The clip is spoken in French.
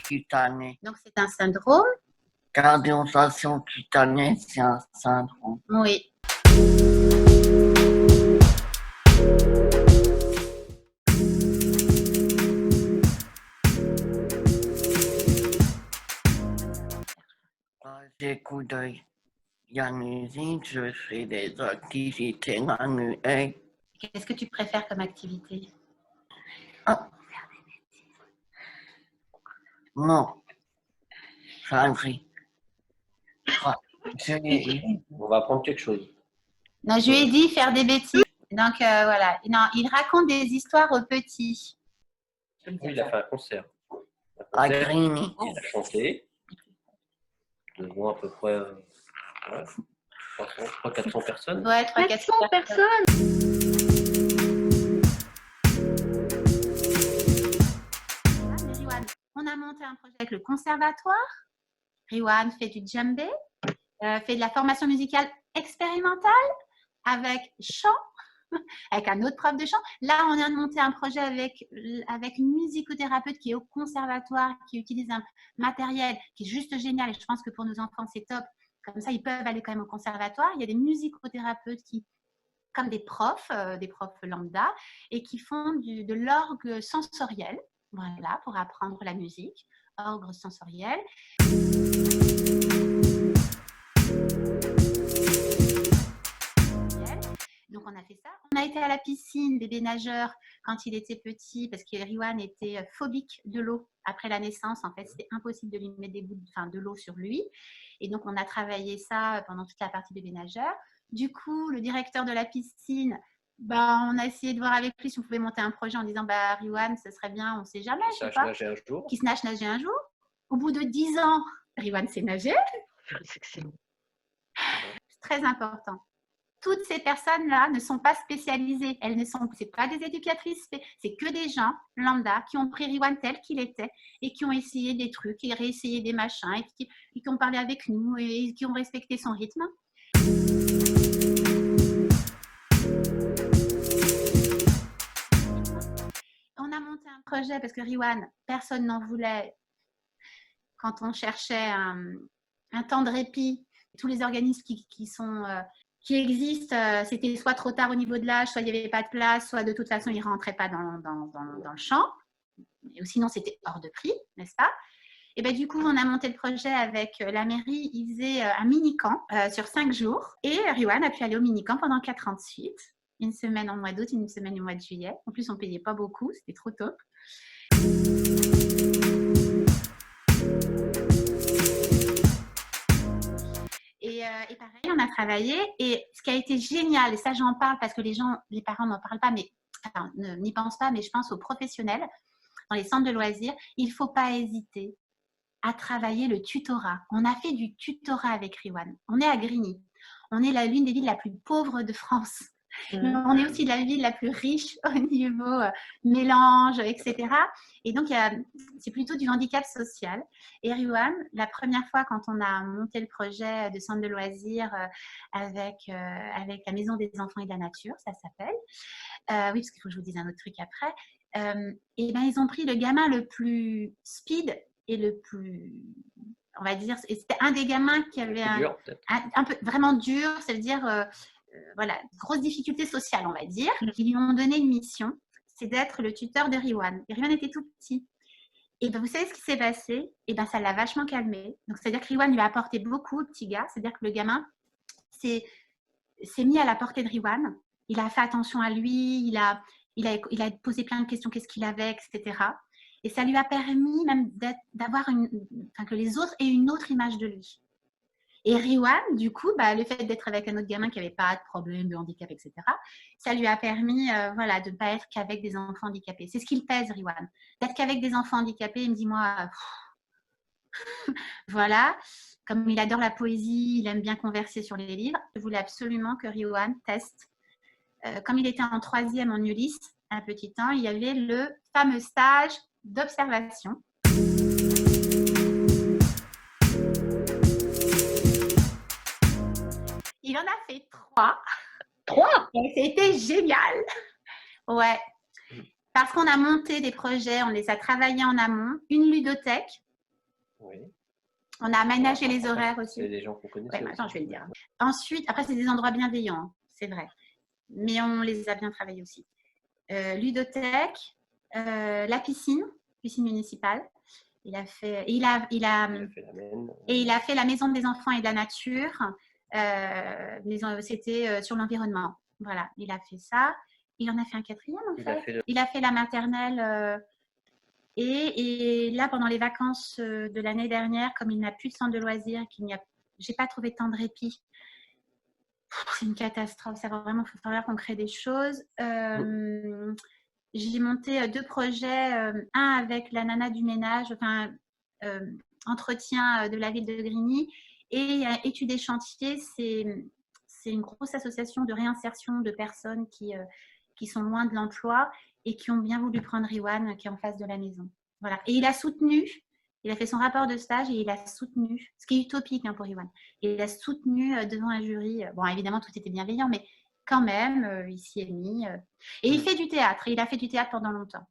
cutanée. Donc, c'est un syndrome. Cardiatisation cutanée, c'est un syndrome. Oui. J'ai coup d'œil. Yanusine, je fais des activités manuelles. Qu'est-ce que tu préfères comme activité? Ah. Non. Sandrine. On va apprendre quelque chose. Non, je lui ai dit faire des bêtises. Donc, voilà. Non, il raconte des histoires aux petits. Oui, il a fait un concert. À Grigny. Il a chanté. Devant à peu près 300-400 personnes. Ouais, 300-400 personnes. On a monté un projet avec le conservatoire. Riwan fait du djembé, fait de la formation musicale expérimentale avec chant, avec un autre prof de chant. Là, on vient de monter un projet avec une musicothérapeute qui est au conservatoire, qui utilise un matériel qui est juste génial. Et je pense que pour nos enfants, c'est top. Comme ça, ils peuvent aller quand même au conservatoire. Il y a des musicothérapeutes qui, comme des profs lambda, et qui font de l'orgue sensoriel, voilà, pour apprendre la musique, orgue sensoriel. Donc, on a fait ça. On a été à la piscine, bébé nageur, quand il était petit, parce que Riwan était phobique de l'eau. Après la naissance, en fait, c'était impossible de lui mettre de l'eau sur lui. Et donc, on a travaillé ça pendant toute la partie bébé nageur. Du coup, le directeur de la piscine, on a essayé de voir avec lui si on pouvait monter un projet en disant Riwan, ce serait bien, on ne sait jamais, je sais pas. Qui se nager un jour. Au bout de 10 ans, Riwan sait nager. C'est excellent. C'est très important. Toutes ces personnes-là ne sont pas spécialisées. Elles ne sont pas des éducatrices, c'est que des gens lambda qui ont pris Riwan tel qu'il était et qui ont essayé des trucs et réessayé des machins et qui ont parlé avec nous et qui ont respecté son rythme. On a monté un projet parce que Riwan, personne n'en voulait. Quand on cherchait un temps de répit, tous les organismes qui existent, c'était soit trop tard au niveau de l'âge, soit il n'y avait pas de place, soit de toute façon, ils ne rentraient pas dans le champ. Ou sinon, c'était hors de prix, n'est-ce pas? Et du coup, on a monté le projet avec la mairie. Ils faisaient un mini-camp sur 5 jours. Et Riwan a pu aller au mini-camp pendant 4 ans de suite. Une semaine en mois d'août, une semaine au mois de juillet. En plus, on ne payait pas beaucoup, c'était trop top. Et pareil, on a travaillé. Et ce qui a été génial, et ça j'en parle parce que les parents n'en parlent pas, mais n'y pensent pas, mais je pense aux professionnels dans les centres de loisirs, il ne faut pas hésiter à travailler le tutorat. On a fait du tutorat avec Riwan. On est à Grigny. On est l'une des villes la plus pauvre de France. Mais on est aussi la ville la plus riche au niveau mélange, etc. Et donc, c'est plutôt du handicap social. Et Riwan, la première fois quand on a monté le projet de centre de loisirs avec la Maison des enfants et de la nature, ça s'appelle. Oui, parce qu'il faut que je vous dise un autre truc après. Ils ont pris le gamin le plus speed et le plus, on va dire, c'était un des gamins qui avait un peu vraiment dur, ça veut dire voilà, grosse difficulté sociale, on va dire. Ils lui ont donné une mission, c'est d'être le tuteur de Riwan. Et Riwan était tout petit. Et vous savez ce qui s'est passé? Et ça l'a vachement calmé. Donc, c'est-à-dire que Riwan lui a apporté beaucoup au petit gars. C'est-à-dire que le gamin s'est mis à la portée de Riwan. Il a fait attention à lui, il a posé plein de questions, qu'est-ce qu'il avait, etc. Et ça lui a permis même d'avoir que les autres aient une autre image de lui. Et Riwan, du coup, le fait d'être avec un autre gamin qui n'avait pas de problème, de handicap, etc., ça lui a permis de ne pas être qu'avec des enfants handicapés. C'est ce qu'il pèse, Riwan. D'être qu'avec des enfants handicapés, il me dit, moi, voilà. Comme il adore la poésie, il aime bien converser sur les livres. Je voulais absolument que Riwan teste. Comme il était en 3e en Ulysse, un petit temps, il y avait le fameux stage d'observation. Il en a fait 3. 3? Et c'était génial. Ouais. Parce qu'on a monté des projets, on les a travaillés en amont. Une ludothèque Oui. On a aménagé les horaires aussi. C'est des gens qu'on connaît. Ouais, mais attends, je vais le dire. Ensuite, après, c'est des endroits bienveillants, c'est vrai. Mais on les a bien travaillés aussi. Ludothèque, la piscine municipale. Il a fait, Il a fait la même. et il a fait la maison des enfants et de la nature. C'était sur l'environnement. Voilà, il a fait ça. Il en a fait un quatrième en fait. Il a fait la maternelle. Et là, pendant les vacances de l'année dernière, comme il n'a plus de centre de loisirs, j'ai pas trouvé tant de répit. C'est une catastrophe. Ça va vraiment falloir qu'on crée des choses. J'ai monté 2 projets, un avec la nana du ménage, enfin entretien de la ville de Grigny, et études et chantiers. C'est une grosse association de réinsertion de personnes qui sont loin de l'emploi et qui ont bien voulu prendre Riwan, qui est en face de la maison. Voilà. Et il a soutenu. Il a fait son rapport de stage et il a soutenu, ce qui est utopique pour Riwan. Il a soutenu devant un jury. Bon, évidemment, tout était bienveillant, mais quand même, il s'y est mis. Et il fait du théâtre. Il a fait du théâtre pendant longtemps.